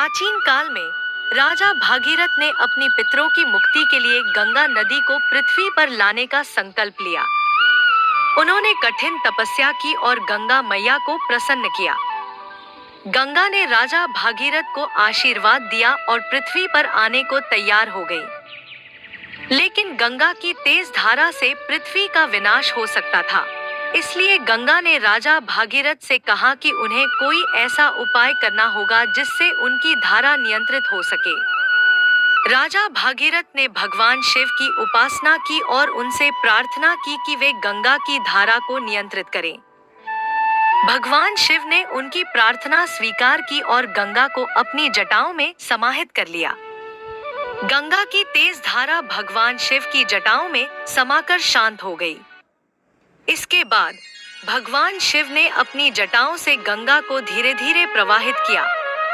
प्राचीन काल में राजा भागीरथ ने अपनी पितरों की मुक्ति के लिए गंगा नदी को पृथ्वी पर लाने का संकल्प लिया। उन्होंने कठिन तपस्या की और गंगा मैया को प्रसन्न किया। गंगा ने राजा भागीरथ को आशीर्वाद दिया और पृथ्वी पर आने को तैयार हो गई। लेकिन गंगा की तेज धारा से पृथ्वी का विनाश हो सकता था। इसलिए गंगा ने राजा भागीरथ से कहा कि उन्हें कोई ऐसा उपाय करना होगा जिससे उनकी धारा नियंत्रित हो सके। राजा भागीरथ ने भगवान शिव की उपासना की और उनसे प्रार्थना की कि वे गंगा की धारा को नियंत्रित करें। भगवान शिव ने उनकी प्रार्थना स्वीकार की और गंगा को अपनी जटाओं में समाहित कर लिया। गंगा की तेज धारा भगवान शिव की जटाओं में समाकर शांत हो गई। इसके बाद भगवान शिव ने अपनी जटाओं से गंगा को धीरे धीरे प्रवाहित किया,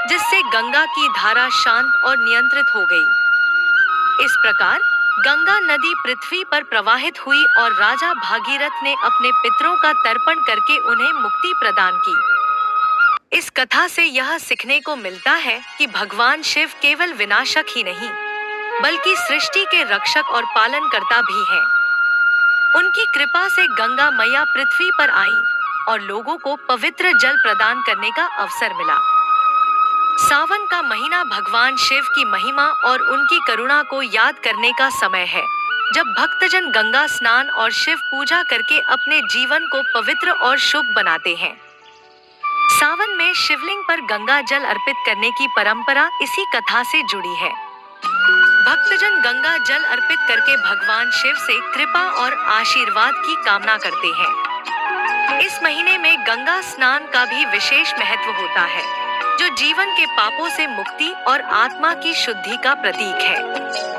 जिससे गंगा की धारा शांत और नियंत्रित हो गई। इस प्रकार गंगा नदी पृथ्वी पर प्रवाहित हुई और राजा भागीरथ ने अपने पितरों का तर्पण करके उन्हें मुक्ति प्रदान की। इस कथा से यह सीखने को मिलता है कि भगवान शिव केवल विनाशक ही नहीं, बल्कि सृष्टि के रक्षक और पालनकर्ता भी हैं। उनकी कृपा से गंगा मैया पृथ्वी पर आई और लोगों को पवित्र जल प्रदान करने का अवसर मिला। सावन का महीना भगवान शिव की महिमा और उनकी करुणा को याद करने का समय है, जब भक्तजन गंगा स्नान और शिव पूजा करके अपने जीवन को पवित्र और शुभ बनाते हैं। सावन में शिवलिंग पर गंगा जल अर्पित करने की परंपरा इसी कथा से जुड़ी है। भक्तजन गंगा जल अर्पित करके भगवान शिव से कृपा और आशीर्वाद की कामना करते हैं। इस महीने में गंगा स्नान का भी विशेष महत्व होता है, जो जीवन के पापों से मुक्ति और आत्मा की शुद्धि का प्रतीक है।